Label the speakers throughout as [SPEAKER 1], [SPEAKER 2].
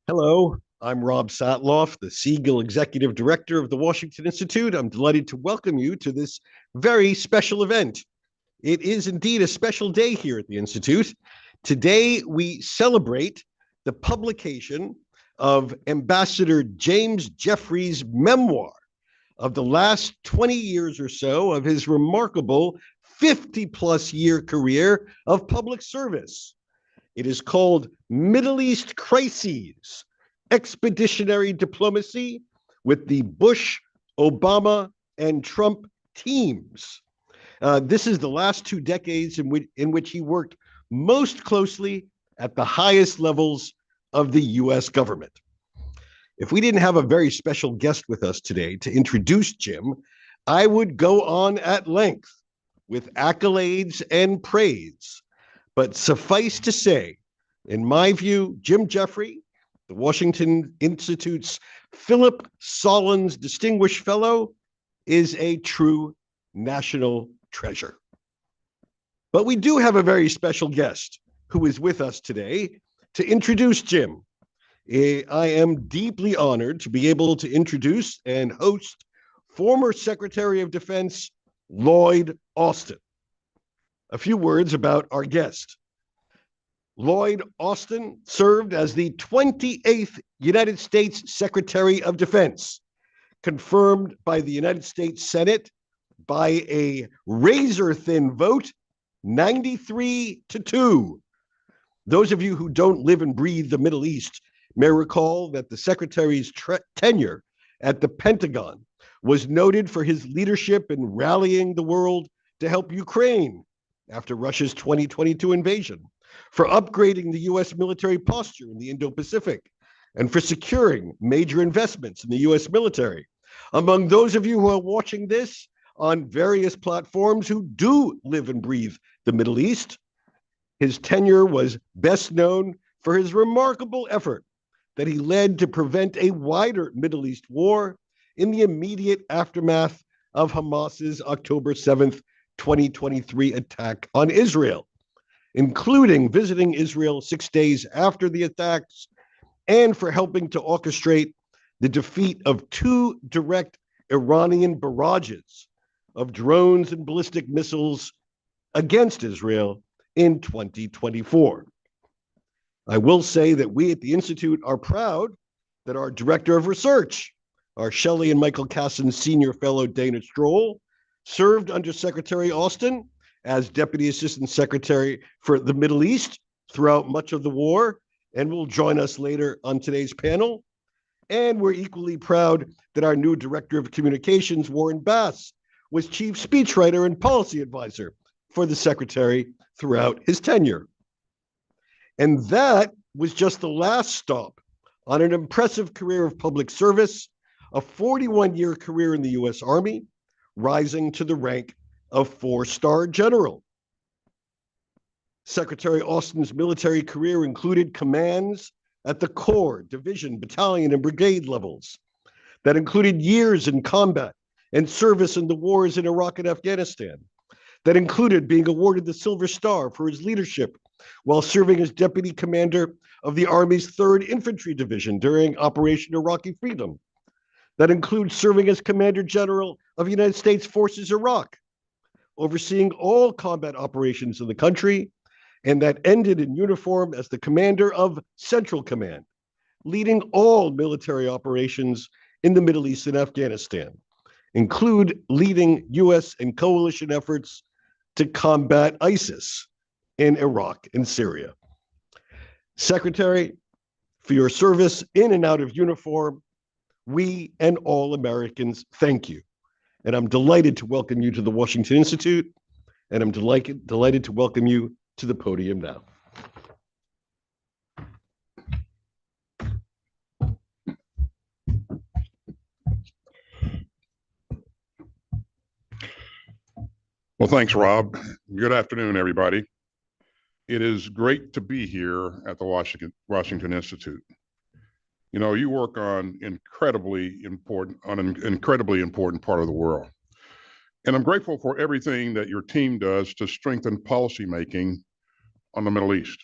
[SPEAKER 1] Hello, I'm Rob Satloff, the Siegel Executive Director of the Washington Institute. I'm delighted to welcome you to this very special event. It is indeed a special day here at the Institute. Today, we celebrate the publication of Ambassador James Jeffrey's memoir of the last 20 years or so of his remarkable 50-plus year career of public service. It is called Middle East Crises, Expeditionary Diplomacy with the Bush, Obama, and Trump teams. This is the last 2 decades in which he worked most closely at the highest levels of the US government. If we didn't have a very special guest with us today to introduce Jim, I would go on at length with accolades and praise. But suffice to say, in my view, Jim Jeffrey, the Washington Institute's Philip Solons Distinguished Fellow, is a true national treasure. But we do have a very special guest who is with us today to introduce Jim. I am deeply honored to be able to introduce and host former Secretary of Defense Lloyd Austin. A few words about our guest. Lloyd Austin served as the 28th United States Secretary of Defense, confirmed by the United States Senate by a razor-thin vote, 93-2. Those of you who don't live and breathe the Middle East may recall that the Secretary's tenure at the Pentagon was noted for his leadership in rallying the world to help Ukraine after Russia's 2022 invasion, for upgrading the U.S. military posture in the Indo-Pacific, and for securing major investments in the U.S. military. Among those of you who are watching this on various platforms who do live and breathe the Middle East, his tenure was best known for his remarkable effort that he led to prevent a wider Middle East war in the immediate aftermath of Hamas's October 7th, 2023 attack on Israel, including visiting Israel 6 days after the attacks and for helping to orchestrate the defeat of 2 direct Iranian barrages of drones and ballistic missiles against Israel in 2024. I will say that we at the Institute are proud that our Director of Research, our Shelley and Michael Casson Senior Fellow Dana Stroul, served under Secretary Austin as Deputy Assistant Secretary for the Middle East throughout much of the war, and will join us later on today's panel. And we're equally proud that our new Director of Communications, Warren Bass, was Chief Speechwriter and Policy Advisor for the Secretary throughout his tenure. And that was just the last stop on an impressive career of public service, a 41-year career in the U.S. Army, rising to the rank of 4-star general. Secretary Austin's military career included commands at the corps, division, battalion, and brigade levels. That included years in combat and service in the wars in Iraq and Afghanistan. That included being awarded the Silver Star for his leadership while serving as deputy commander of the Army's 3rd Infantry Division during Operation Iraqi Freedom. That includes serving as Commander General of United States Forces Iraq, overseeing all combat operations in the country, and that ended in uniform as the commander of Central Command, leading all military operations in the Middle East and Afghanistan, include leading U.S. and coalition efforts to combat ISIS in Iraq and Syria. Secretary, for your service in and out of uniform, we and all Americans thank you. And I'm delighted to welcome you to the Washington Institute, and I'm delighted to welcome you to the podium now.
[SPEAKER 2] Well, thanks, Rob. Good afternoon, everybody. It is great to be here at the Washington Institute. You know, you work on an incredibly important part of the world. And I'm grateful for everything that your team does to strengthen policymaking on the Middle East.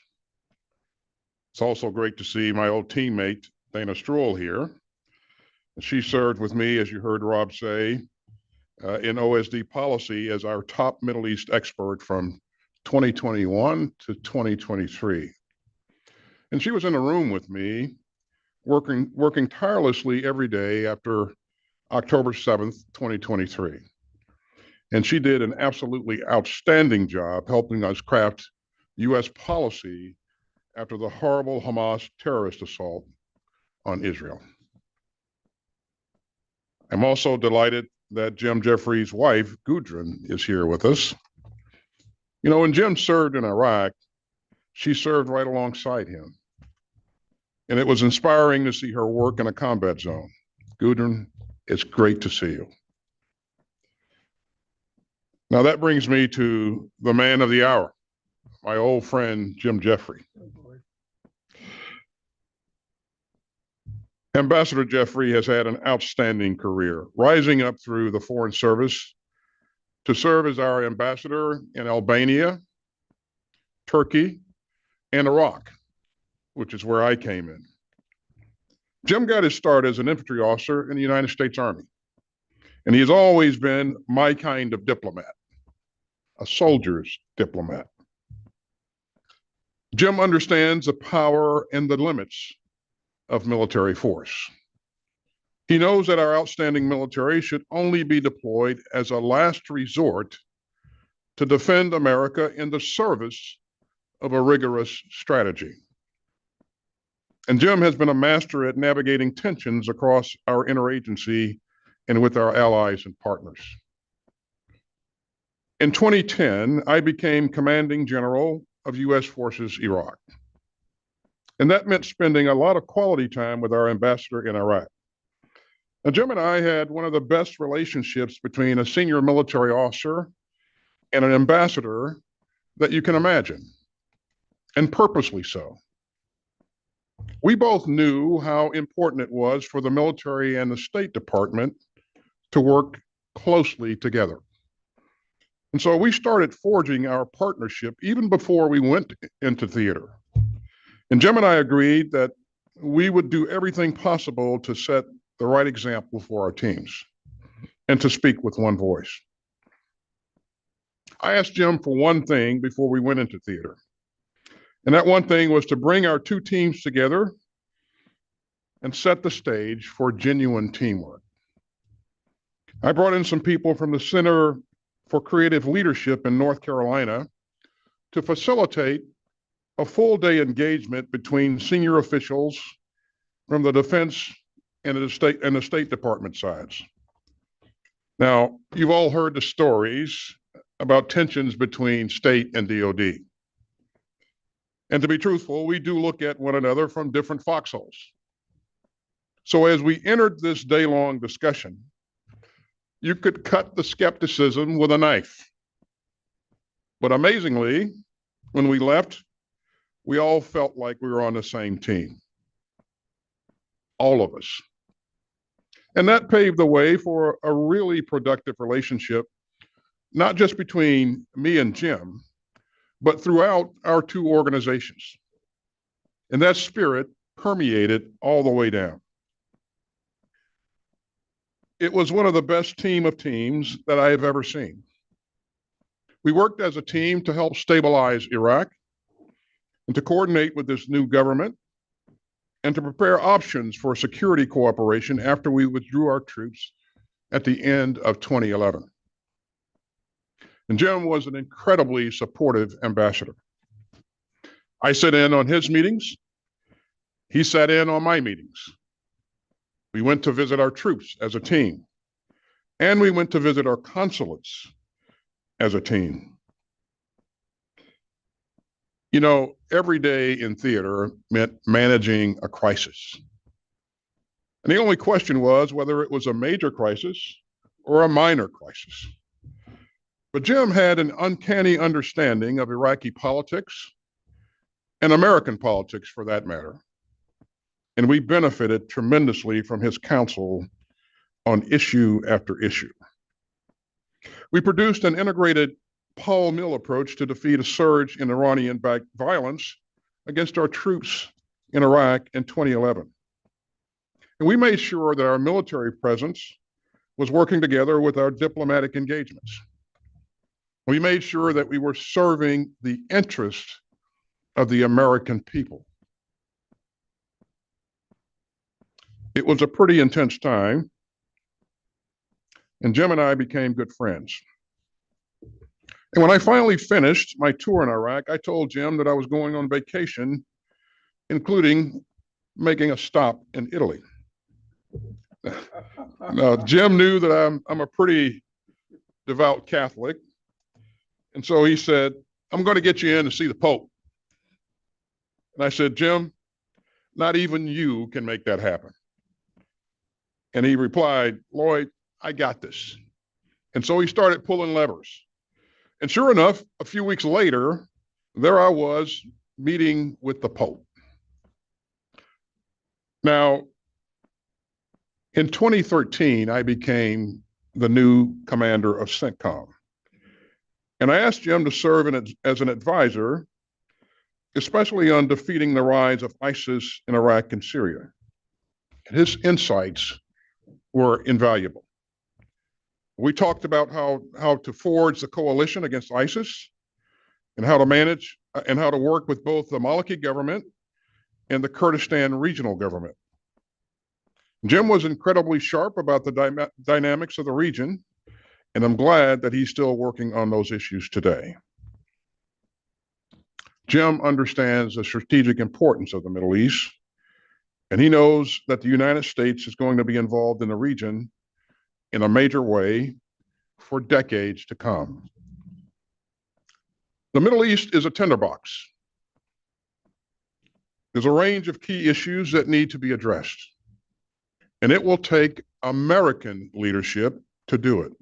[SPEAKER 2] It's also great to see my old teammate, Dana Stroul here. She served with me, as you heard Rob say, in OSD policy as our top Middle East expert from 2021 to 2023. And she was in a room with me, working tirelessly every day after October 7th, 2023. And she did an absolutely outstanding job helping us craft U.S. policy after the horrible Hamas terrorist assault on Israel. I'm also delighted that Jim Jeffries' wife, Gudrun, is here with us. You know, when Jim served in Iraq, she served right alongside him. And it was inspiring to see her work in a combat zone. Gudrun, it's great to see you. Now that brings me to the man of the hour, my old friend, Jim Jeffrey. Ambassador Jeffrey has had an outstanding career, rising up through the Foreign Service to serve as our ambassador in Albania, Turkey, and Iraq, which is where I came in. Jim got his start as an infantry officer in the United States Army, and he has always been my kind of diplomat, a soldier's diplomat. Jim understands the power and the limits of military force. He knows that our outstanding military should only be deployed as a last resort to defend America in the service of a rigorous strategy. And Jim has been a master at navigating tensions across our interagency and with our allies and partners. In 2010, I became commanding general of U.S. Forces Iraq. And that meant spending a lot of quality time with our ambassador in Iraq. Now, Jim and I had one of the best relationships between a senior military officer and an ambassador that you can imagine, and purposely so. We both knew how important it was for the military and the State Department to work closely together. And so we started forging our partnership even before we went into theater. And Jim and I agreed that we would do everything possible to set the right example for our teams and to speak with one voice. I asked Jim for one thing before we went into theater. And that one thing was to bring our two teams together and set the stage for genuine teamwork. I brought in some people from the Center for Creative Leadership in North Carolina to facilitate a full-day engagement between senior officials from the Defense and the State Department sides. Now, you've all heard the stories about tensions between state and DoD. And to be truthful, we do look at one another from different foxholes. So as we entered this day-long discussion, you could cut the skepticism with a knife. But amazingly, when we left, we all felt like we were on the same team. All of us. And that paved the way for a really productive relationship, not just between me and Jim, but throughout our two organizations. And that spirit permeated all the way down. It was one of the best team of teams that I have ever seen. We worked as a team to help stabilize Iraq and to coordinate with this new government and to prepare options for security cooperation after we withdrew our troops at the end of 2011. And Jim was an incredibly supportive ambassador. I sat in on his meetings. He sat in on my meetings. We went to visit our troops as a team, and we went to visit our consulates as a team. You know, every day in theater meant managing a crisis. And the only question was whether it was a major crisis or a minor crisis. But Jim had an uncanny understanding of Iraqi politics and American politics for that matter. And we benefited tremendously from his counsel on issue after issue. We produced an integrated Paul Mill approach to defeat a surge in Iranian-backed violence against our troops in Iraq in 2011. And we made sure that our military presence was working together with our diplomatic engagements. We made sure that we were serving the interests of the American people. It was a pretty intense time, and Jim and I became good friends. And when I finally finished my tour in Iraq, I told Jim that I was going on vacation, including making a stop in Italy. Now, Jim knew that I'm a pretty devout Catholic, and so he said, "I'm going to get you in to see the Pope." And I said, "Jim, not even you can make that happen." And he replied, "Lloyd, I got this." And so he started pulling levers. And sure enough, a few weeks later, there I was meeting with the Pope. Now, in 2013, I became the new commander of CENTCOM. And I asked Jim to serve as an advisor, especially on defeating the rise of ISIS in Iraq and Syria. His insights were invaluable. We talked about how to forge the coalition against ISIS and how to manage and how to work with both the Maliki government and the Kurdistan regional government. Jim was incredibly sharp about the dynamics of the region, and I'm glad that he's still working on those issues today. Jim understands the strategic importance of the Middle East, and he knows that the United States is going to be involved in the region in a major way for decades to come. The Middle East is a tinderbox. There's a range of key issues that need to be addressed, and it will take American leadership to do it.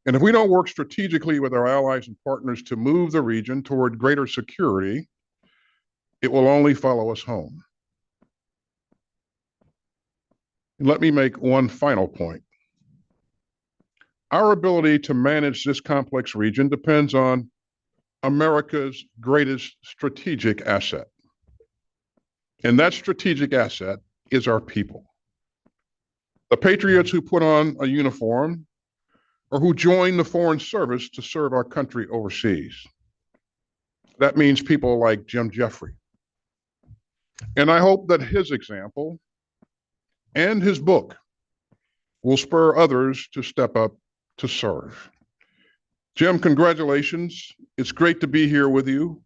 [SPEAKER 2] And if we don't work strategically with our allies and partners to move the region toward greater security, it will only follow us home. And let me make one final point. Our ability to manage this complex region depends on America's greatest strategic asset. And that strategic asset is our people. The patriots who put on a uniform or who join the foreign service to serve our country overseas. That means people like Jim Jeffrey. And I hope that his example and his book will spur others to step up to serve. Jim, congratulations. It's great to be here with you.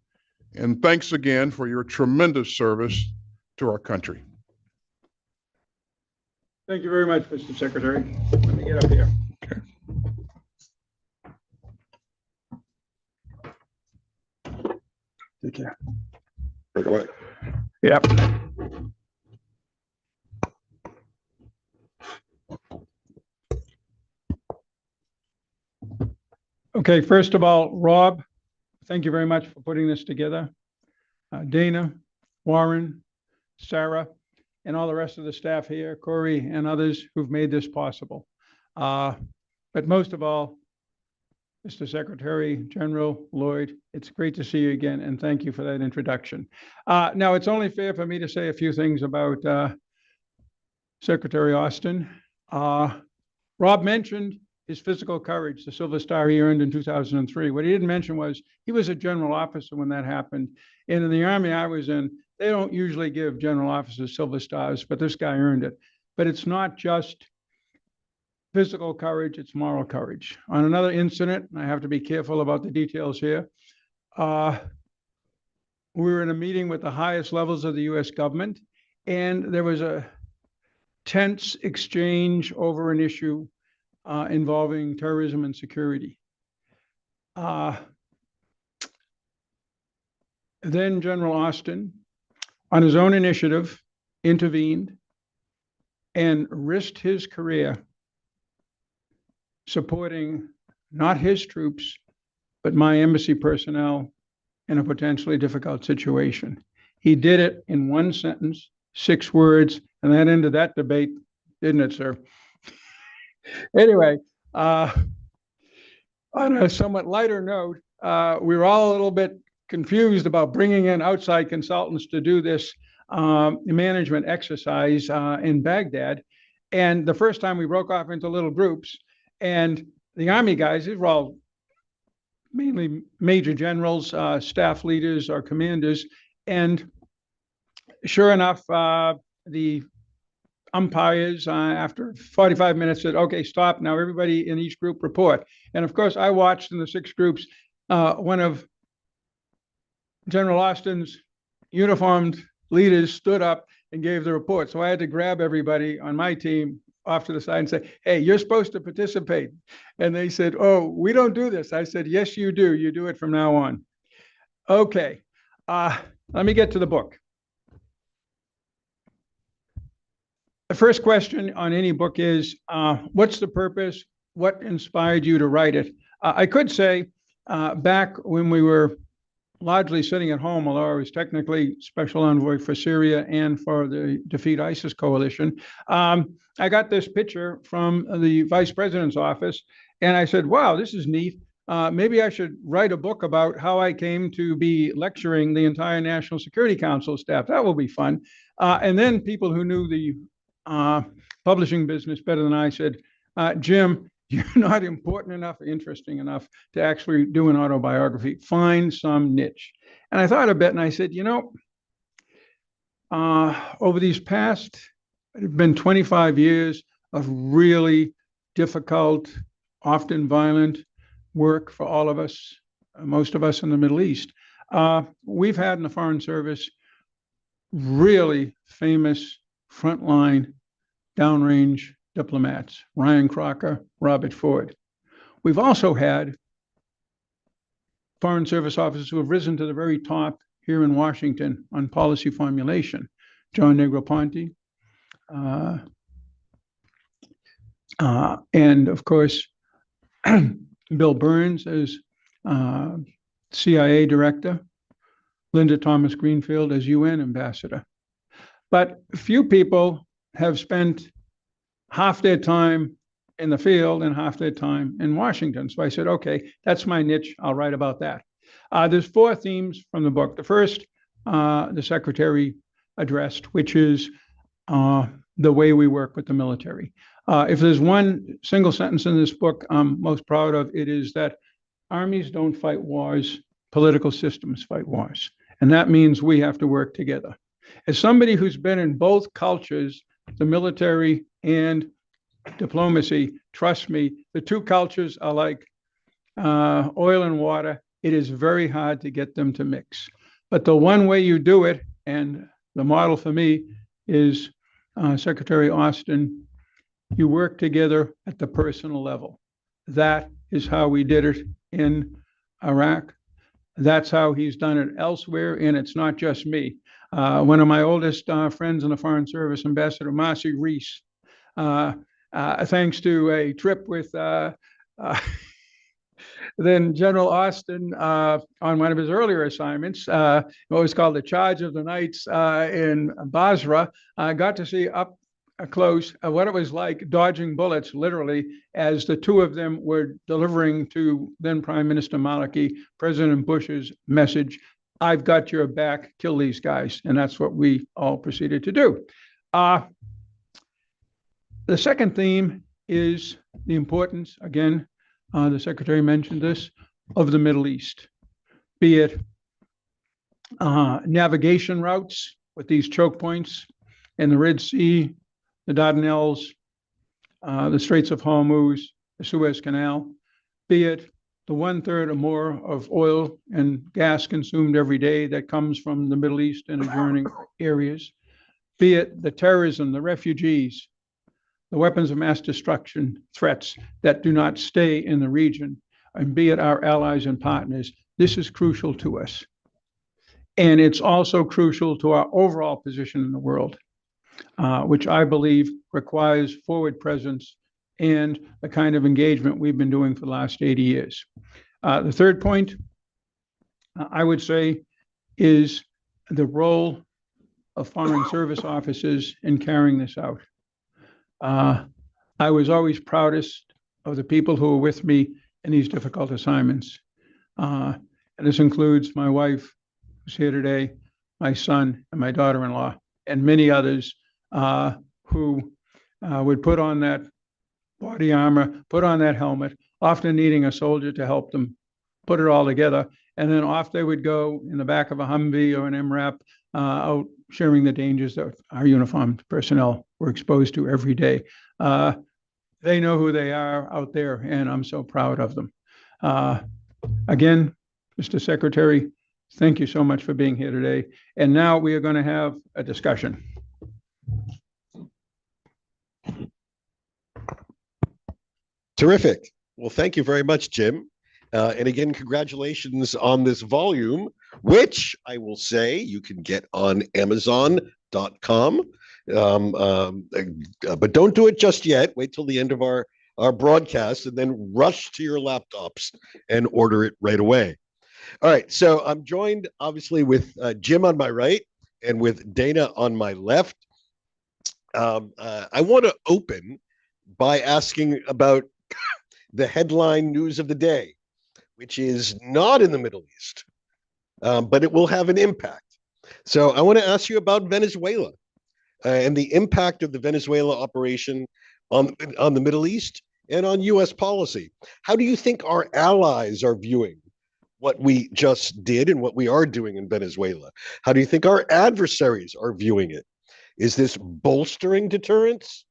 [SPEAKER 2] And thanks again for your tremendous service to our country.
[SPEAKER 3] Thank you very much, Mr. Secretary. Let me get up here.
[SPEAKER 2] Okay.
[SPEAKER 3] Take care.
[SPEAKER 2] Break away.
[SPEAKER 3] Yep. Okay, first of all, Rob, thank you very much for putting this together. Dana, Warren, Sarah, and all the rest of the staff here, Corey and others who've made this possible. But most of all, Mr. Secretary General Lloyd, it's great to see you again, and thank you for that introduction. Now, it's only fair for me to say a few things about Secretary Austin. Rob mentioned his physical courage, the Silver Star he earned in 2003. What he didn't mention was he was a general officer when that happened. And in the Army I was in, they don't usually give general officers Silver Stars, but this guy earned it. But it's not just physical courage, it's moral courage. On another incident, and I have to be careful about the details here, we were in a meeting with the highest levels of the US government, and there was a tense exchange over an issue involving terrorism and security. Then General Austin, on his own initiative, intervened and risked his career supporting not his troops, but my embassy personnel in a potentially difficult situation. He did it in one sentence, 6 words, and that ended that debate, didn't it, sir? Anyway, on a somewhat lighter note, we were all a little bit confused about bringing in outside consultants to do this. management exercise in Baghdad. And the first time we broke off into little groups, and the Army guys, these were all mainly major generals, staff leaders, or commanders. And sure enough, the umpires, after 45 minutes, said, okay, stop. Now everybody in each group report. And of course, I watched in the 6 groups, one of General Austin's uniformed leaders stood up and gave the report. So I had to grab everybody on my team off to the side and say, hey, you're supposed to participate. And they said, oh, we don't do this. I said, yes, you do. You do it from now on. Okay, let me get to the book. The first question on any book is, what's the purpose? What inspired you to write it? I could say back when we were largely sitting at home, although I was technically special envoy for Syria and for the Defeat ISIS coalition, I got this picture from the vice president's office, and I said, wow, this is neat. Maybe I should write a book about how I came to be lecturing the entire National Security Council staff. That will be fun. And then people who knew the publishing business better than I said, Jim, you're not important enough, interesting enough to actually do an autobiography. Find some niche. And I thought a bit and I said, you know, over these past, it's been 25 years of really difficult, often violent work for all of us, most of us in the Middle East. We've had in the Foreign Service really famous frontline, downrange diplomats, Ryan Crocker, Robert Ford. We've also had Foreign Service officers who have risen to the very top here in Washington on policy formulation. John Negroponte, and of course, Bill Burns as CIA director, Linda Thomas Greenfield as UN ambassador. But few people have spent half their time in the field and half their time in Washington. So I said, okay, that's my niche. I'll write about that. There's 4 themes from the book. The first, the secretary addressed, which is the way we work with the military. If there's one single sentence in this book I'm most proud of, it is that armies don't fight wars, political systems fight wars. And that means we have to work together. As somebody who's been in both cultures, the military and diplomacy, trust me, the 2 cultures are like oil and water. It is very hard to get them to mix. But the one way you do it, and the model for me is Secretary Austin, you work together at the personal level. That is how we did it in Iraq. That's how he's done it elsewhere, and it's not just me. One of my oldest friends in the Foreign Service, Ambassador Marcy Reese, thanks to a trip with then General Austin on one of his earlier assignments, what was called the Charge of the Knights in Basra, got to see up close what it was like dodging bullets, literally, as the 2 of them were delivering to then Prime Minister Maliki, President Bush's message, I've got your back, kill these guys. And that's what we all proceeded to do. The second theme is the importance, again, the Secretary mentioned this, of the Middle East, be it navigation routes with these choke points in the Red Sea, the Dardanelles, the Straits of Hormuz, the Suez Canal, be it the 1/3 or more of oil and gas consumed every day that comes from the Middle East and adjoining areas, be it the terrorism, the refugees, the weapons of mass destruction threats that do not stay in the region, and be it our allies and partners. This is crucial to us. And it's also crucial to our overall position in the world, which I believe requires forward presence and the kind of engagement we've been doing for the last 80 years. The third point, I would say, is the role of Foreign Service officers in carrying this out. I was always proudest of the people who were with me in these difficult assignments. And this includes my wife, who's here today, my son, and my daughter-in-law. and many others who would put on that body armor, put on that helmet, often needing a soldier to help them put it all together. And then off they would go in the back of a Humvee or an MRAP, out sharing the dangers that our uniformed personnel were exposed to every day. They know who they are out there, and I'm so proud of them. Again, Mr. Secretary, thank you so much for being here today. And now we are going to have a discussion.
[SPEAKER 1] Terrific. Well, thank you very much, Jim. And again, congratulations on this volume, which I will say you can get on Amazon.com. But don't do it just yet. Wait till the end of our broadcast and then rush to your laptops and order it right away. All right. So I'm joined, obviously, with Jim on my right and with Dana on my left. I want to open by asking about the headline news of the day, which is not in the Middle East, but it will have an impact. So I want to ask you about Venezuela and the impact of the Venezuela operation on the Middle East and on U.S. policy. How do you think our allies are viewing what we just did and what we are doing in Venezuela? How do you think our adversaries are viewing it? Is this bolstering deterrence,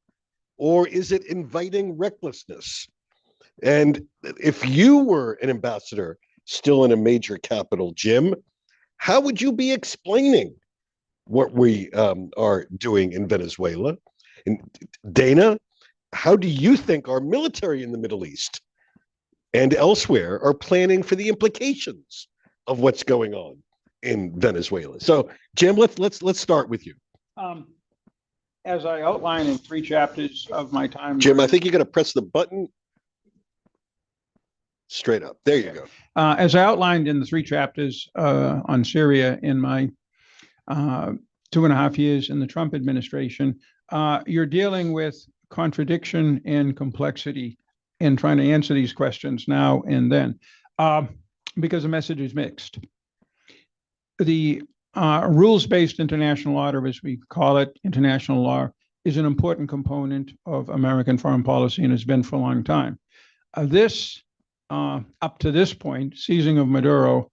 [SPEAKER 1] or is it inviting recklessness? And if you were an ambassador still in a major capital, Jim, how would you be explaining what we are doing in Venezuela? And Dana, how do you think our military in the Middle East and elsewhere are planning for the implications of what's going on in Venezuela? So, Jim, let's start with you.
[SPEAKER 3] As I outlined in 3 chapters of my time,
[SPEAKER 1] Jim, I think you got to press the button straight up. There you go.
[SPEAKER 3] As I outlined in the 3 chapters on Syria in my 2.5 years in the Trump administration, you're dealing with contradiction and complexity in trying to answer these questions now and then, because the message is mixed. The rules-based international order, as we call it, international law, is an important component of American foreign policy and has been for a long time. This up to this point, seizing of Maduro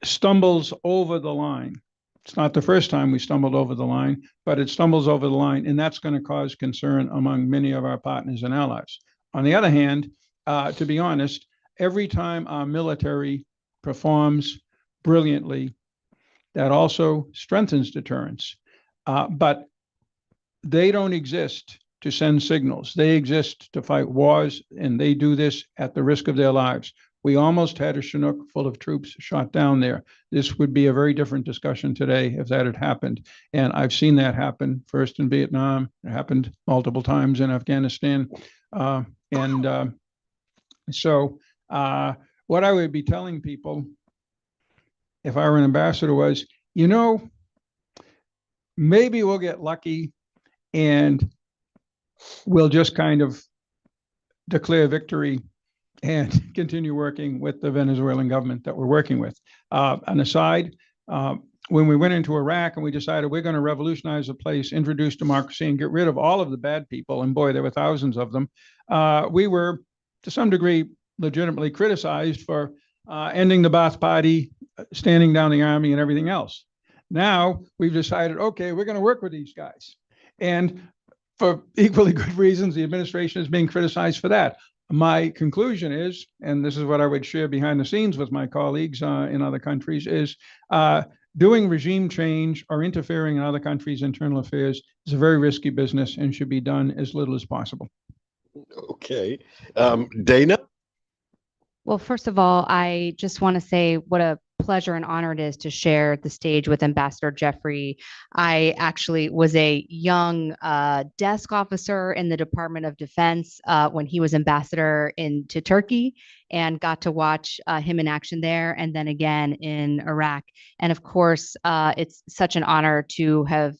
[SPEAKER 3] stumbles over the line. It's not the first time we stumbled over the line, but it stumbles over the line, and that's going to cause concern among many of our partners and allies. On the other hand, to be honest, every time our military performs brilliantly, that also strengthens deterrence. But they don't exist to send signals. They exist to fight wars, and they do this at the risk of their lives. We almost had a Chinook full of troops shot down there. This would be a very different discussion today if that had happened. And I've seen that happen first in Vietnam. It happened multiple times in Afghanistan. So what I would be telling people if I were an ambassador was, maybe we'll get lucky and we'll just kind of declare victory and continue working with the Venezuelan government that we're working with. An aside, when we went into Iraq and we decided we're going to revolutionize the place, introduce democracy, and get rid of all of the bad people, and boy, there were thousands of them, we were, to some degree, legitimately criticized for ending the Ba'ath Party, standing down the army, and everything else. Now we've decided, okay, we're going to work with these guys. And for equally good reasons, the administration is being criticized for that. My conclusion is, and this is what I would share behind the scenes with my colleagues in other countries, is doing regime change or interfering in other countries' internal affairs is a very risky business and should be done as little as possible.
[SPEAKER 1] Okay. Dana?
[SPEAKER 4] Well, first of all, I just want to say what a pleasure and honor it is to share the stage with Ambassador Jeffrey. I actually was a young desk officer in the Department of Defense when he was ambassador to Turkey, and got to watch him in action there, and then again in Iraq. And of course, it's such an honor to have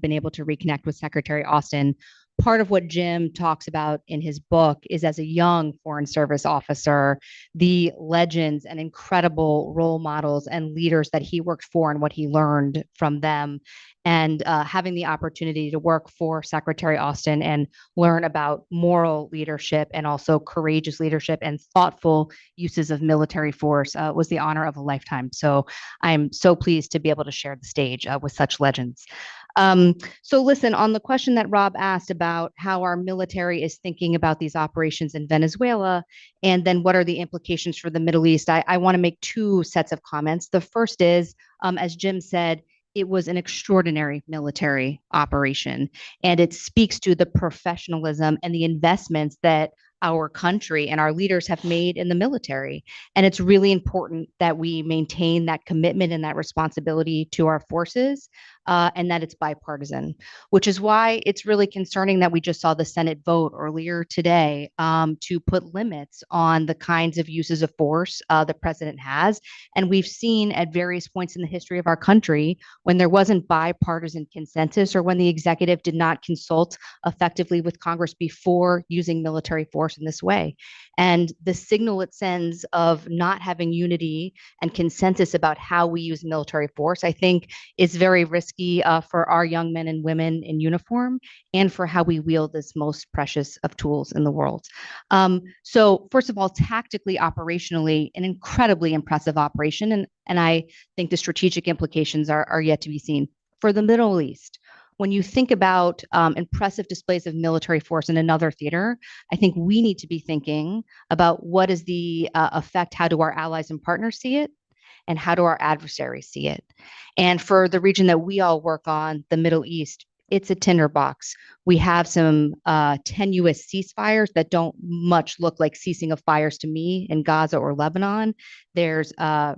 [SPEAKER 4] been able to reconnect with Secretary Austin part of what Jim talks about in his book is, as a young Foreign Service officer, the legends and incredible role models and leaders that he worked for and what he learned from them, and having the opportunity to work for Secretary Austin and learn about moral leadership and also courageous leadership and thoughtful uses of military force was the honor of a lifetime. So I'm so pleased to be able to share the stage with such legends. So listen, on the question that Rob asked about how our military is thinking about these operations in Venezuela, and then what are the implications for the Middle East, I want to make two sets of comments. The first is, as Jim said, it was an extraordinary military operation, and it speaks to the professionalism and the investments that our country and our leaders have made in the military. And it's really important that we maintain that commitment and that responsibility to our forces, and that it's bipartisan, which is why it's really concerning that we just saw the Senate vote earlier today to put limits on the kinds of uses of force the president has. And we've seen at various points in the history of our country when there wasn't bipartisan consensus, or when the executive did not consult effectively with Congress before using military force in this way. And the signal it sends of not having unity and consensus about how we use military force, I think, is very risky for our young men and women in uniform, and for how we wield this most precious of tools in the world. So first of all, tactically, operationally, an incredibly impressive operation. And I think the strategic implications are yet to be seen. For the Middle East, when you think about impressive displays of military force in another theater, I think we need to be thinking about what is the effect, how do our allies and partners see it, and how do our adversaries see it? And for the region that we all work on, the Middle East, it's a tinderbox. We have some tenuous ceasefires that don't much look like ceasing of fires to me in Gaza or Lebanon. There's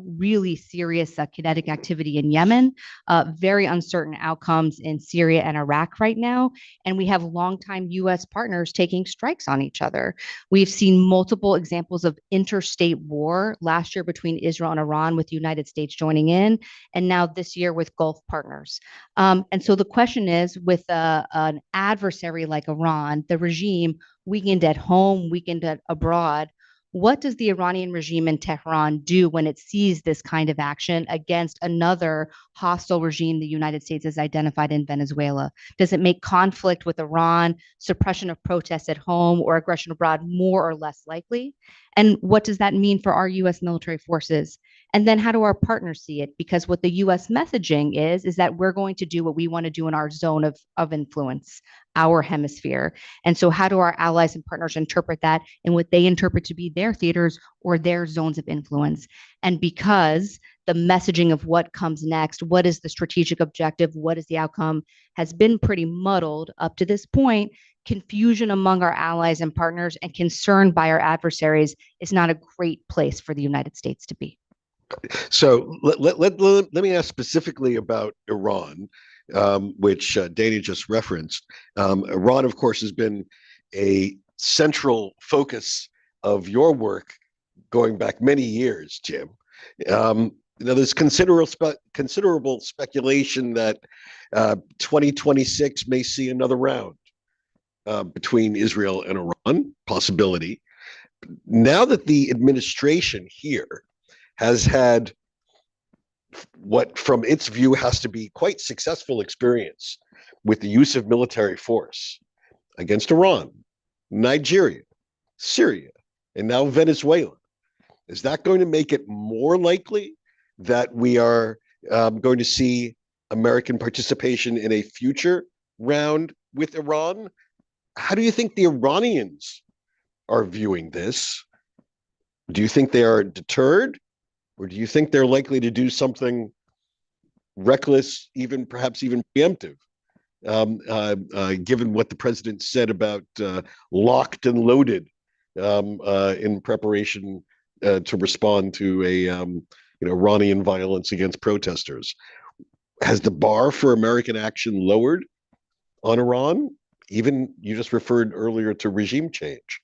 [SPEAKER 4] really serious kinetic activity in Yemen, very uncertain outcomes in Syria and Iraq right now. And we have longtime U.S. partners taking strikes on each other. We've seen multiple examples of interstate war last year between Israel and Iran, with the United States joining in, and now this year with Gulf partners. And so the question is, with an adversary like Iran, the regime weakened at home, weakened abroad, what does the Iranian regime in Tehran do when it sees this kind of action against another hostile regime the United States has identified in Venezuela? Does it make conflict with Iran, suppression of protests at home, or aggression abroad more or less likely? And what does that mean for our U.S. military forces? And then how do our partners see it? Because what the U.S. messaging is that we're going to do what we want to do in our zone of influence, our hemisphere. And so how do our allies and partners interpret that in what they interpret to be their theaters or their zones of influence? And because the messaging of what comes next, what is the strategic objective, what is the outcome, has been pretty muddled up to this point, confusion among our allies and partners and concern by our adversaries is not a great place for the United States to be.
[SPEAKER 1] So let me ask specifically about Iran, which Dana just referenced. Iran, of course, has been a central focus of your work going back many years, Jim. There's considerable speculation that 2026 may see another round between Israel and Iran, possibility. Now that the administration here has had what, from its view, has to be quite successful experience with the use of military force against Iran, Nigeria, Syria, and now Venezuela, is that going to make it more likely that we are going to see American participation in a future round with Iran? How do you think the Iranians are viewing this? Do you think they are deterred? Or do you think they're likely to do something reckless, perhaps even preemptive, given what the president said about locked and loaded in preparation to respond to Iranian violence against protesters? Has the bar for American action lowered on Iran? Even you just referred earlier to regime change.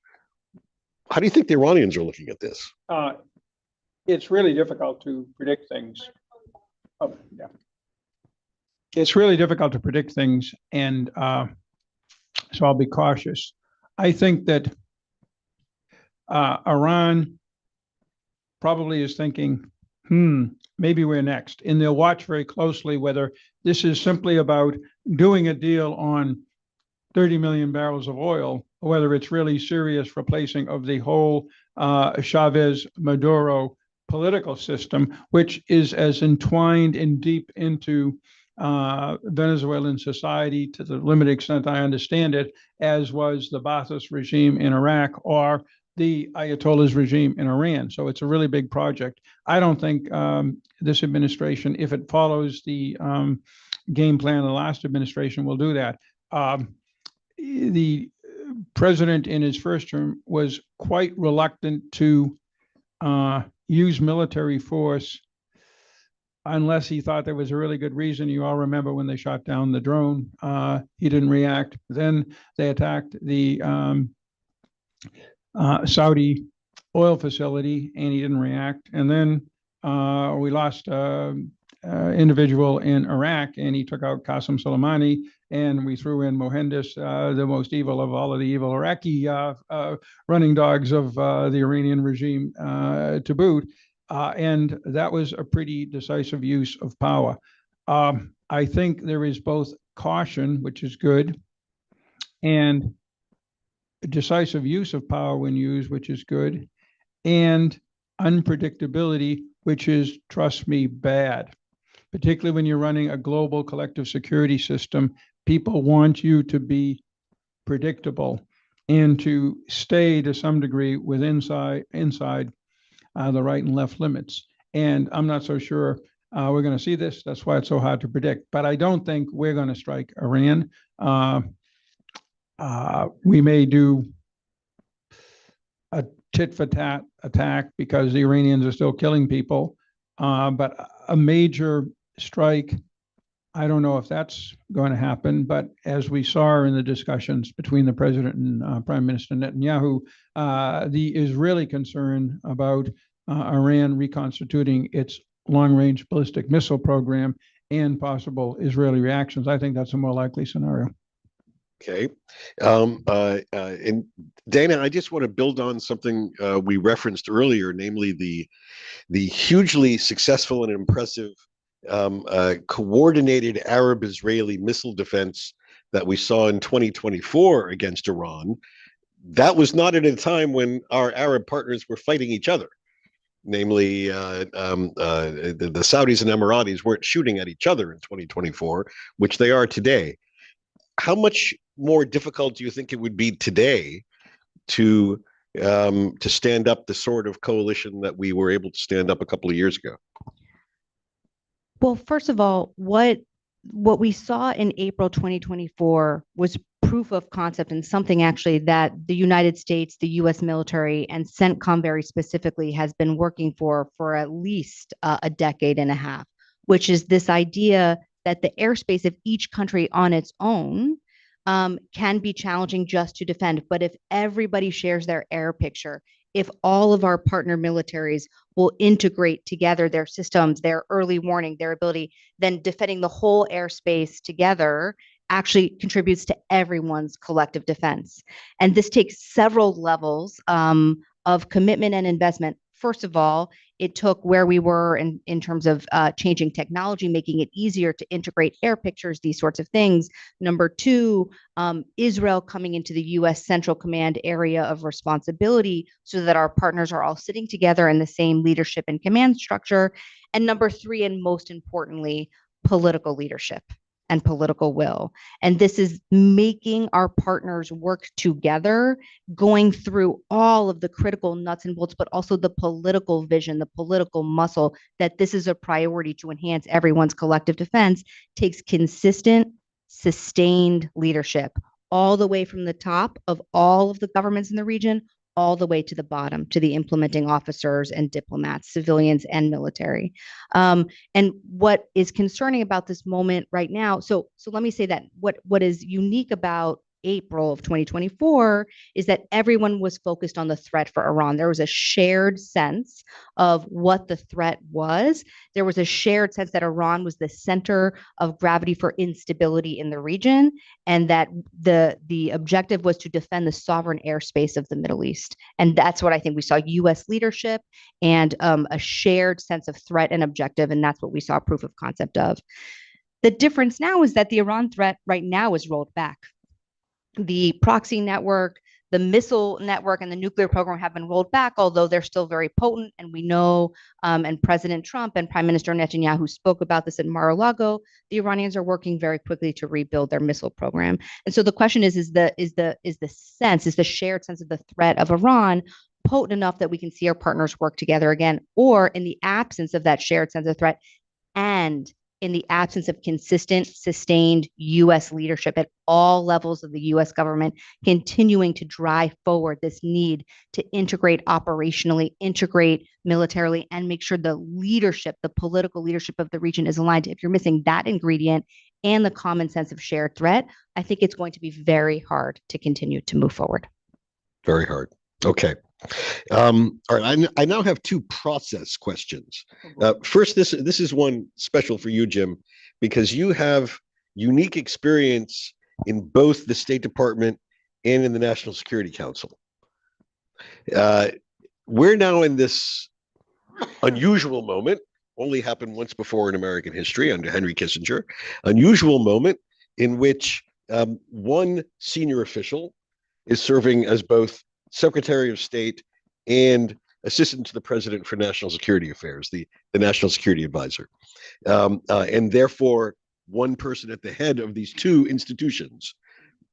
[SPEAKER 1] How do you think the Iranians are looking at this?
[SPEAKER 3] It's really difficult to predict things. Oh, yeah. It's really difficult to predict things. And So I'll be cautious. I think that Iran probably is thinking, maybe we're next. And they'll watch very closely whether this is simply about doing a deal on 30 million barrels of oil, or whether it's really serious replacing of the whole Chavez-Maduro political system, which is as entwined and deep into Venezuelan society, to the limited extent I understand it, as was the Ba'athist regime in Iraq or the Ayatollah's regime in Iran. So it's a really big project. I don't think this administration, if it follows the game plan of the last administration, will do that. The president in his first term was quite reluctant to use military force unless he thought there was a really good reason. You all remember when they shot down the drone, he didn't react. Then they attacked the Saudi oil facility and he didn't react. And then we lost individual in Iraq and he took out Qasem Soleimani, and we threw in Mohandas, the most evil of all of the evil Iraqi running dogs of the Iranian regime to boot. And that was a pretty decisive use of power. I think there is both caution, which is good, and decisive use of power when used, which is good, and unpredictability, which is, trust me, bad. Particularly when you're running a global collective security system, people want you to be predictable and to stay to some degree inside the right and left limits. And I'm not so sure we're going to see this. That's why it's so hard to predict. But I don't think we're going to strike Iran. We may do a tit-for-tat attack because the Iranians are still killing people. But a major strike, I don't know if that's going to happen. But as we saw in the discussions between the president and Prime Minister Netanyahu, the Israeli concern about Iran reconstituting its long-range ballistic missile program and possible Israeli reactions, I think that's a more likely scenario.
[SPEAKER 1] Okay. And Dana, I just want to build on something we referenced earlier, namely the hugely successful and impressive coordinated Arab-Israeli missile defense that we saw in 2024 against Iran. That was not at a time when our Arab partners were fighting each other. Namely, the Saudis and Emiratis weren't shooting at each other in 2024, which they are today. How much more difficult do you think it would be today to stand up the sort of coalition that we were able to stand up a couple of years ago?
[SPEAKER 4] Well, first of all, what we saw in April 2024 was proof of concept, and something actually that the United States, the U.S. military, and CENTCOM very specifically has been working for at least a decade and a half, which is this idea that the airspace of each country on its own can be challenging just to defend. But if everybody shares their air picture, if all of our partner militaries will integrate together their systems, their early warning, their ability, then defending the whole airspace together actually contributes to everyone's collective defense. And this takes several levels of commitment and investment. First of all, it took where we were in terms of changing technology, making it easier to integrate air pictures, these sorts of things. Number two, Israel coming into the U.S. Central Command area of responsibility so that our partners are all sitting together in the same leadership and command structure. And number three, and most importantly, political leadership and political will. And this is making our partners work together, going through all of the critical nuts and bolts, but also the political vision, the political muscle, that this is a priority to enhance everyone's collective defense, takes consistent, sustained leadership, all the way from the top of all of the governments in the region, all the way to the bottom, to the implementing officers and diplomats, civilians and military. And what is concerning about this moment right now, so let me say that what is unique about April of 2024 is that everyone was focused on the threat for Iran. There was a shared sense of what the threat was. There was a shared sense that Iran was the center of gravity for instability in the region, and that the objective was to defend the sovereign airspace of the Middle East. And that's what I think we saw: U.S. leadership and a shared sense of threat and objective, and that's what we saw proof of concept of. The difference now is that the Iran threat right now is rolled back. The proxy network, the missile network, and the nuclear program have been rolled back, although they're still very potent. And we know, and President Trump and Prime Minister Netanyahu spoke about this in Mar-a-Lago, the Iranians are working very quickly to rebuild their missile program. And so the question is the shared sense of the threat of Iran potent enough that we can see our partners work together again, or in the absence of that shared sense of threat, and in the absence of consistent, sustained U.S. leadership at all levels of the U.S. government, continuing to drive forward this need to integrate operationally, integrate militarily, and make sure the leadership, the political leadership of the region is aligned. If you're missing that ingredient and the common sense of shared threat, I think it's going to be very hard to continue to move forward.
[SPEAKER 1] Very hard. Okay. All right. I now have two process questions. First, this is one special for you, Jim, because you have unique experience in both the State Department and in the National Security Council. We're now in this unusual moment, only happened once before in American history under Henry Kissinger, unusual moment in which one senior official is serving as both Secretary of State and Assistant to the President for National Security Affairs, the National Security Advisor. And therefore, one person at the head of these two institutions,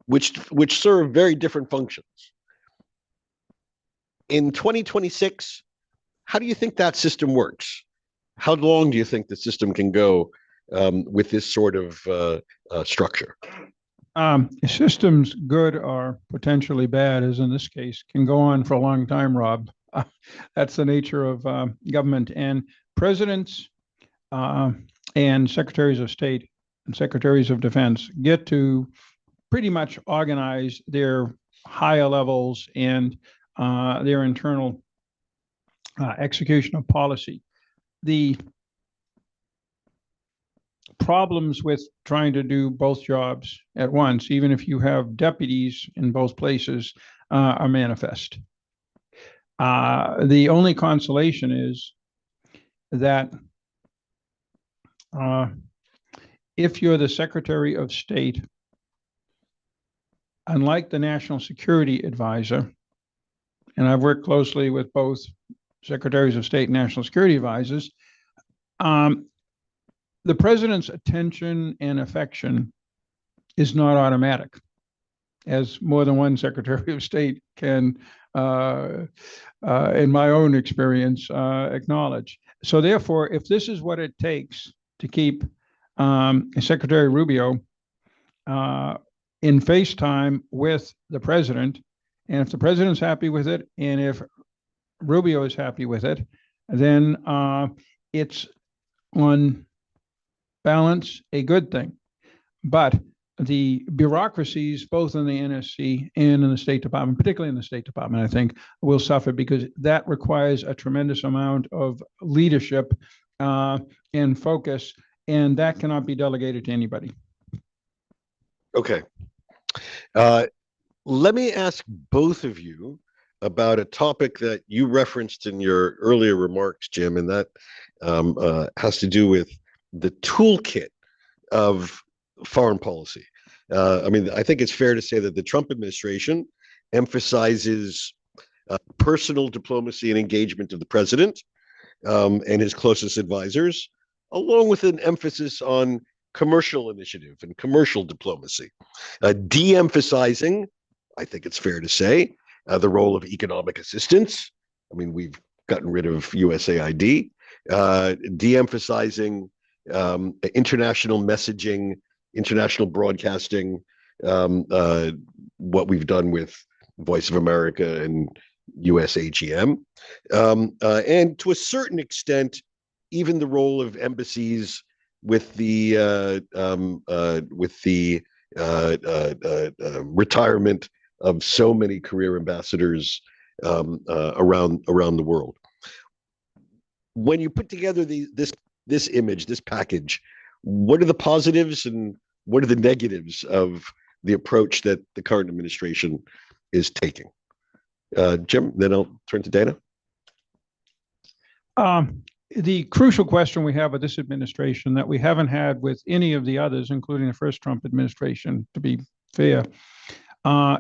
[SPEAKER 1] which serve very different functions. In 2026, how do you think that system works? How long do you think the system can go with this sort of structure?
[SPEAKER 3] Systems, good or potentially bad, as in this case, can go on for a long time, Rob. That's the nature of government. And presidents and secretaries of state and secretaries of defense get to pretty much organize their higher levels and their internal execution of policy. The problems with trying to do both jobs at once, even if you have deputies in both places, are manifest. The only consolation is that if you're the Secretary of State, unlike the National Security Advisor, and I've worked closely with both Secretaries of State and National Security Advisors, the president's attention and affection is not automatic, as more than one Secretary of State can, in my own experience, acknowledge. So therefore, if this is what it takes to keep Secretary Rubio in FaceTime with the president, and if the president's happy with it, and if Rubio is happy with it, then it's on balance a good thing. But the bureaucracies, both in the NSC and in the State Department, particularly in the State Department, I think, will suffer because that requires a tremendous amount of leadership and focus, and that cannot be delegated to anybody.
[SPEAKER 1] Okay. Let me ask both of you about a topic that you referenced in your earlier remarks, Jim, and that has to do with the toolkit of foreign policy. I mean, I think it's fair to say that the Trump administration emphasizes personal diplomacy and engagement of the president and his closest advisors, along with an emphasis on commercial initiative and commercial diplomacy, de-emphasizing, I think it's fair to say, the role of economic assistance. I mean, we've gotten rid of USAID, de-emphasizing international messaging, international broadcasting, what we've done with Voice of America and USAGM, and to a certain extent, even the role of embassies with the retirement of so many career ambassadors around the world. When you put together this image, this package, what are the positives and what are the negatives of the approach that the current administration is taking? Jim, then I'll turn to Dana.
[SPEAKER 3] The crucial question we have with this administration that we haven't had with any of the others, including the first Trump administration, to be fair,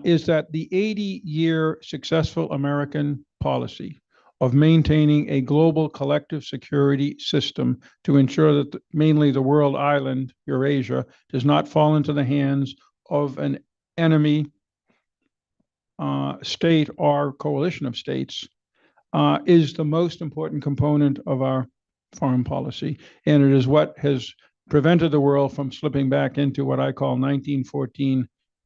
[SPEAKER 3] is that the 80-year successful American policy of maintaining a global collective security system to ensure that mainly the world island, Eurasia, does not fall into the hands of an enemy state or coalition of states is the most important component of our foreign policy. And it is what has prevented the world from slipping back into what I call 1914,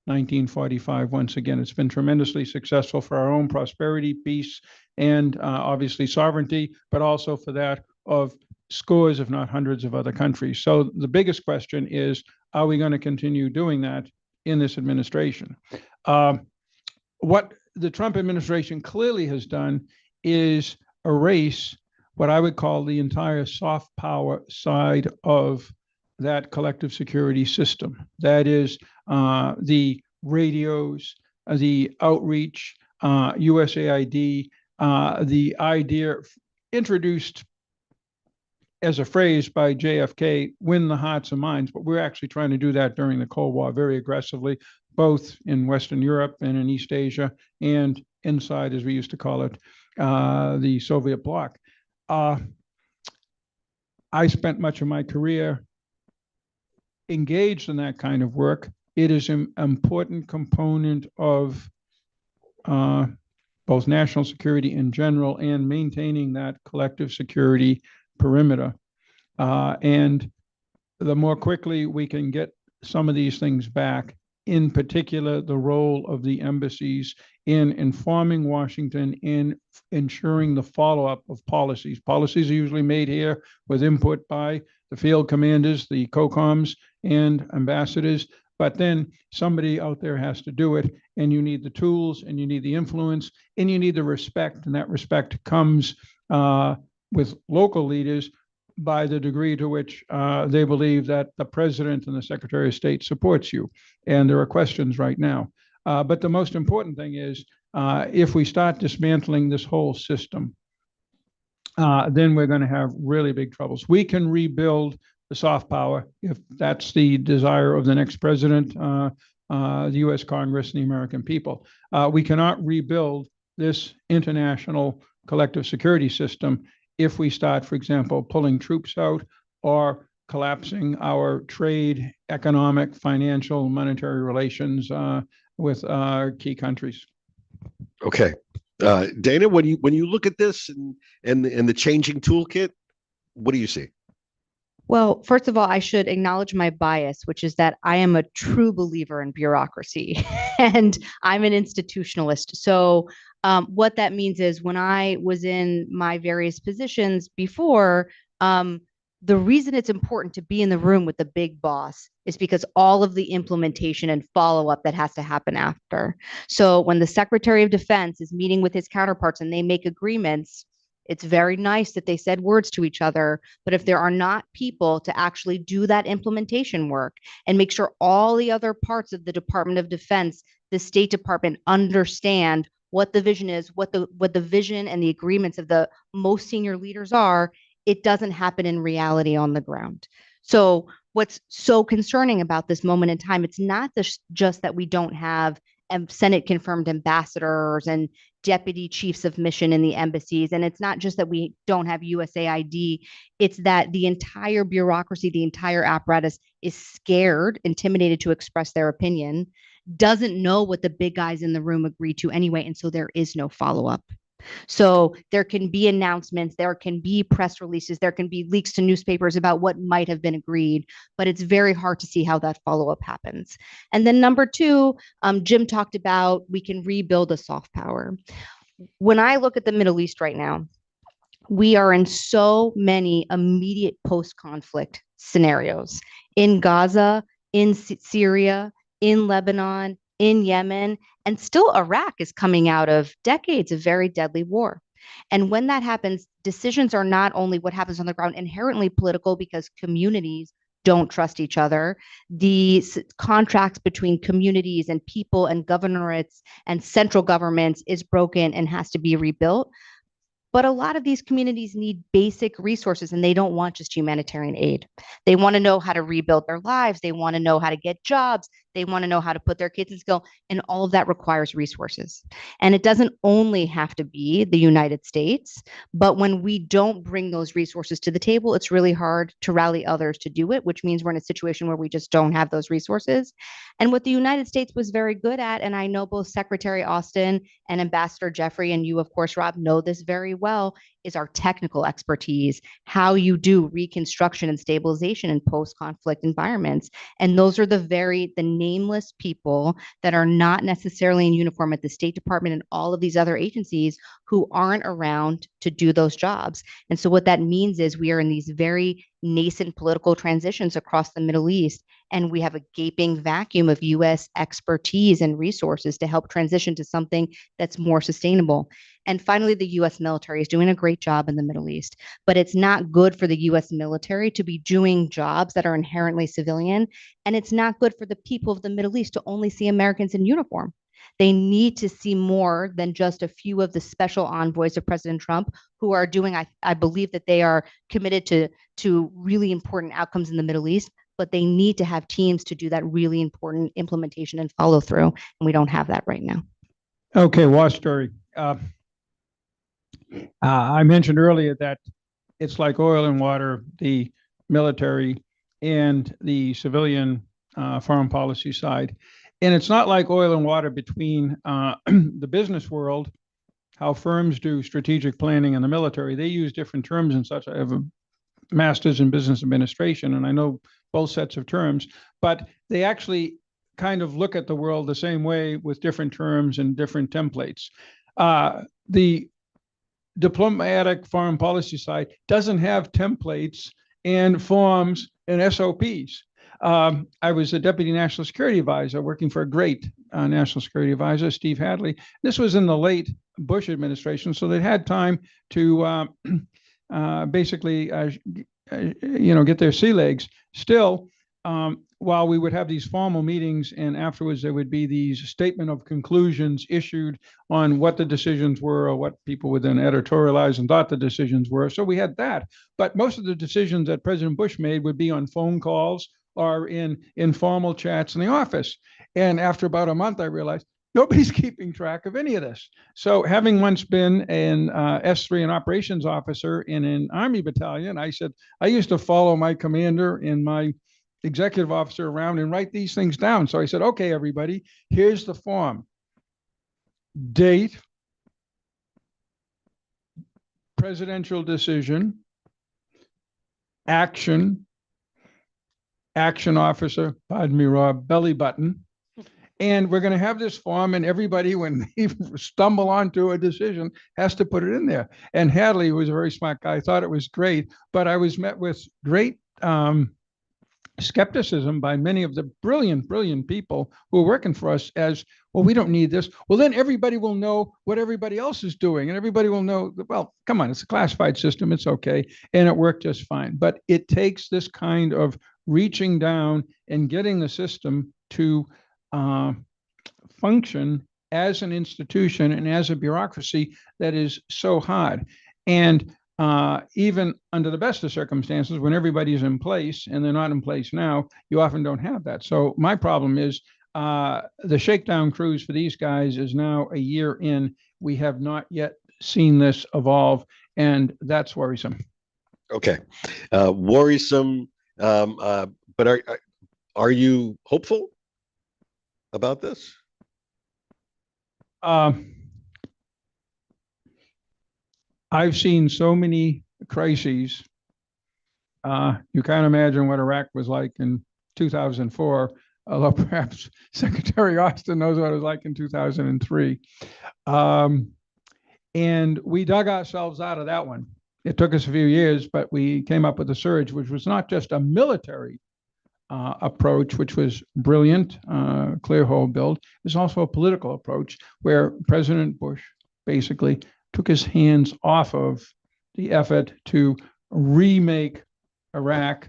[SPEAKER 3] 1945. Once again, it's been tremendously successful for our own prosperity, peace, and obviously sovereignty, but also for that of scores, if not hundreds of other countries. So the biggest question is, are we going to continue doing that in this administration? What the Trump administration clearly has done is erase what I would call the entire soft power side of that collective security system. That is the radios, the outreach, USAID, the idea introduced as a phrase by JFK, win the hearts and minds, but we're actually trying to do that during the Cold War very aggressively, both in Western Europe and in East Asia and inside, as we used to call it, the Soviet bloc. I spent much of my career engaged in that kind of work. It is an important component of both national security in general and maintaining that collective security perimeter. And the more quickly we can get some of these things back, in particular, the role of the embassies in informing Washington, in ensuring the follow-up of policies. Policies are usually made here with input by the field commanders, the COCOMs, and ambassadors. But then somebody out there has to do it, and you need the tools, and you need the influence, and you need the respect, and that respect comes with local leaders by the degree to which they believe that the president and the secretary of state supports you. And there are questions right now. But the most important thing is if we start dismantling this whole system, then we're going to have really big troubles. We can rebuild the soft power if that's the desire of the next president, the U.S. Congress, and the American people. We cannot rebuild this international collective security system if we start, for example, pulling troops out or collapsing our trade, economic, financial, monetary relations with key countries.
[SPEAKER 1] Okay, Dana, when you look at this and the changing toolkit, what do you see?
[SPEAKER 4] Well, first of all, I should acknowledge my bias, which is that I am a true believer in bureaucracy and I'm an institutionalist. So what that means is when I was in my various positions before, the reason it's important to be in the room with the big boss is because all of the implementation and follow-up that has to happen after. So when the Secretary of Defense is meeting with his counterparts and they make agreements, it's very nice that they said words to each other, but if there are not people to actually do that implementation work and make sure all the other parts of the Department of Defense, the State Department understand what the vision is, what the vision and the agreements of the most senior leaders are, it doesn't happen in reality on the ground. So what's so concerning about this moment in time, it's not just that we don't have Senate confirmed ambassadors and deputy chiefs of mission in the embassies. And it's not just that we don't have USAID, it's that the entire bureaucracy, the entire apparatus is scared, intimidated to express their opinion, doesn't know what the big guys in the room agree to anyway. And so there is no follow-up. So there can be announcements, there can be press releases, there can be leaks to newspapers about what might have been agreed, but it's very hard to see how that follow-up happens. And then number two, Jim talked about we can rebuild a soft power. When I look at the Middle East right now, we are in so many immediate post-conflict scenarios in Gaza, in Syria, in Lebanon, in Yemen, and still Iraq is coming out of decades of very deadly war. And when that happens, decisions are not only what happens on the ground inherently political because communities don't trust each other. The contracts between communities and people and governorates and central governments is broken and has to be rebuilt. But a lot of these communities need basic resources and they don't want just humanitarian aid. They want to know how to rebuild their lives. They want to know how to get jobs. They want to know how to put their kids in school. And all of that requires resources. And it doesn't only have to be the United States, but when we don't bring those resources to the table, it's really hard to rally others to do it, which means we're in a situation where we just don't have those resources. And what the United States was very good at, and I know both Secretary Austin and Ambassador Jeffrey, and you, of course, Rob, know this very well, is our technical expertise, how you do reconstruction and stabilization in post-conflict environments. And those are the nameless people that are not necessarily in uniform at the State Department and all of these other agencies who aren't around to do those jobs. And so what that means is we are in these very nascent political transitions across the Middle East, and we have a gaping vacuum of U.S. expertise and resources to help transition to something that's more sustainable. And finally, the U.S. military is doing a great job in the Middle East, but it's not good for the U.S. military to be doing jobs that are inherently civilian, and it's not good for the people of the Middle East to only see Americans in uniform. They need to see more than just a few of the special envoys of President Trump who are doing, I believe that they are committed to really important outcomes in the Middle East, but they need to have teams to do that really important implementation and follow through. And we don't have that right now.
[SPEAKER 3] Okay, war story. I mentioned earlier that it's like oil and water, the military and the civilian foreign policy side. And it's not like oil and water between the business world, how firms do strategic planning and the military. They use different terms and such. I have a master's in business administration, and I know both sets of terms, but they actually kind of look at the world the same way with different terms and different templates. The diplomatic foreign policy side doesn't have templates and forms and SOPs. I was a deputy national security advisor working for a great national security advisor, Steve Hadley. This was in the late Bush administration, so they had time to basically, get their sea legs. Still, while we would have these formal meetings and afterwards there would be these statement of conclusions issued on what the decisions were or what people would then editorialize and thought the decisions were. So we had that. But most of the decisions that President Bush made would be on phone calls or in informal chats in the office. And after about a month, I realized nobody's keeping track of any of this. So having once been an S3, an operations officer in an Army battalion, I said, I used to follow my commander and my executive officer around and write these things down. So I said, okay, everybody, here's the form. Date, presidential decision, action officer, pardon me, Rob, belly button. And we're going to have this form, and everybody, when they stumble onto a decision, has to put it in there. And Hadley, who was a very smart guy, thought it was great, but I was met with great skepticism by many of the brilliant people who are working for us as, well, we don't need this. Well, then everybody will know what everybody else is doing, and everybody will know, well, come on, it's a classified system, it's okay. And it worked just fine. But it takes this kind of reaching down and getting the system to function as an institution and as a bureaucracy that is so hard. And even under the best of circumstances, when everybody's in place and they're not in place now, you often don't have that. So my problem is the shakedown cruise for these guys is now a year in. We have not yet seen this evolve, and that's worrisome.
[SPEAKER 1] Okay. Worrisome. But are you hopeful about this?
[SPEAKER 3] I've seen so many crises. You can't imagine what Iraq was like in 2004, although perhaps Secretary Austin knows what it was like in 2003. And we dug ourselves out of that one. It took us a few years, but we came up with a surge, which was not just a military approach, which was brilliant, clear hole build. It was also a political approach where President Bush basically took his hands off of the effort to remake Iraq.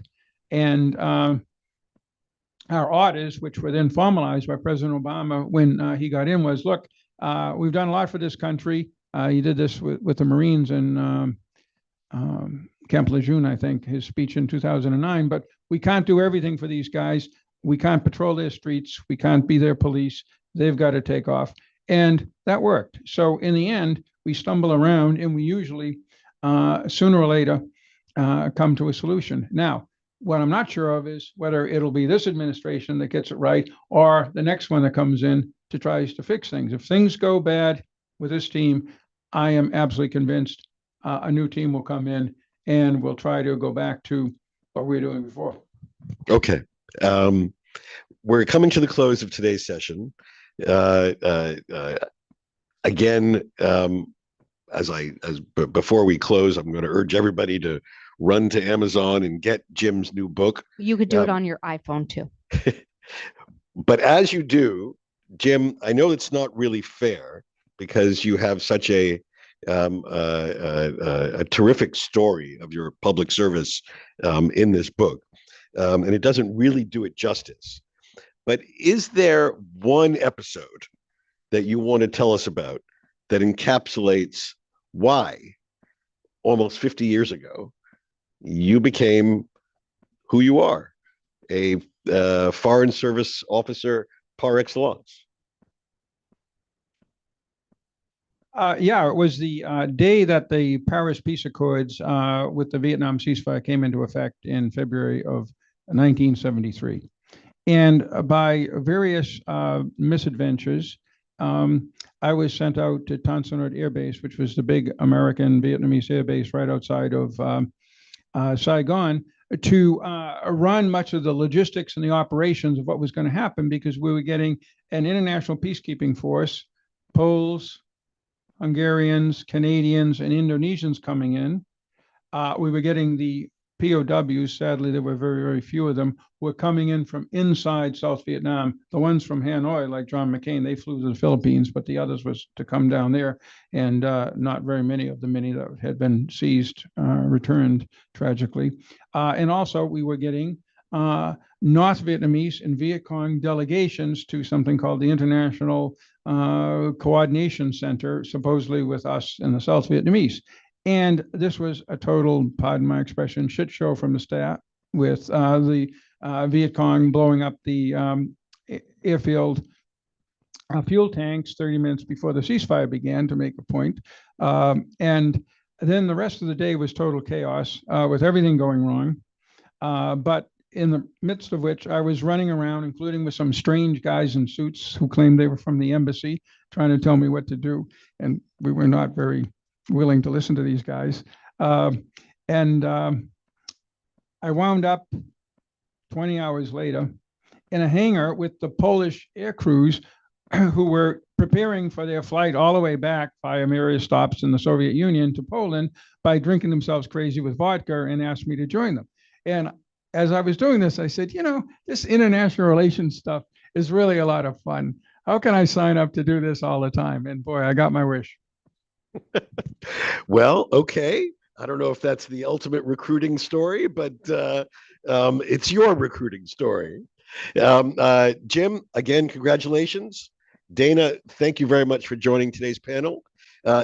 [SPEAKER 3] And our orders, which were then formalized by President Obama when he got in, was, look, we've done a lot for this country. He did this with the Marines in Camp Lejeune, I think, his speech in 2009. But we can't do everything for these guys. We can't patrol their streets. We can't be their police. They've got to take off. And that worked. So in the end, we stumble around and we usually, sooner or later, come to a solution. Now, what I'm not sure of is whether it'll be this administration that gets it right or the next one that comes in to tries to fix things. If things go bad with this team, I am absolutely convinced a new team will come in and we'll try to go back to what we were doing before.
[SPEAKER 1] Okay. We're coming to the close of today's session. Again, before we close, I'm going to urge everybody to run to Amazon and get Jim's new book.
[SPEAKER 4] You could do it on your iPhone too.
[SPEAKER 1] But as you do, Jim, I know it's not really fair because you have such a terrific story of your public service in this book, and it doesn't really do it justice. But is there one episode that you want to tell us about that encapsulates why almost 50 years ago you became who you are, a foreign service officer par excellence?
[SPEAKER 3] Yeah, it was the day that the Paris Peace Accords with the Vietnam ceasefire came into effect in February of 1973. And by various misadventures, I was sent out to Tan Son Nhut Air Base, which was the big American Vietnamese air base right outside of Saigon, to run much of the logistics and the operations of what was going to happen, because we were getting an international peacekeeping force, Poles, Hungarians, Canadians, and Indonesians coming in. We were getting the POWs, sadly, there were very, very few of them, were coming in from inside South Vietnam. The ones from Hanoi, like John McCain, they flew to the Philippines, but the others was to come down there. And not very many of the many that had been seized returned, tragically. And also, we were getting North Vietnamese and Viet Cong delegations to something called the International Coordination Center, supposedly with us and the South Vietnamese. And this was a total, pardon my expression, shit show from the start, with the Viet Cong blowing up the airfield fuel tanks 30 minutes before the ceasefire began, to make a point. And then the rest of the day was total chaos with everything going wrong. But in the midst of which I was running around, including with some strange guys in suits who claimed they were from the embassy, trying to tell me what to do. And we were not very willing to listen to these guys. I wound up 20 hours later in a hangar with the Polish air crews who were preparing for their flight all the way back via various stops in the Soviet Union to Poland by drinking themselves crazy with vodka, and asked me to join them. And as I was doing this, I said, you know, this international relations stuff is really a lot of fun. How can I sign up to do this all the time? And boy, I got my wish.
[SPEAKER 1] Well, okay. I don't know if that's the ultimate recruiting story, but it's your recruiting story. Jim, again, congratulations. Dana, thank you very much for joining today's panel.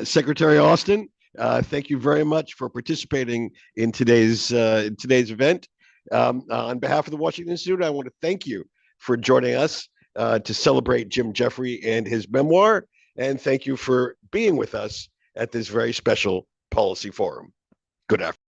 [SPEAKER 1] Secretary Austin, thank you very much for participating in today's event. On behalf of the Washington Institute, I want to thank you for joining us to celebrate Jim Jeffrey and his memoir, and thank you for being with us at this very special policy forum. Good afternoon.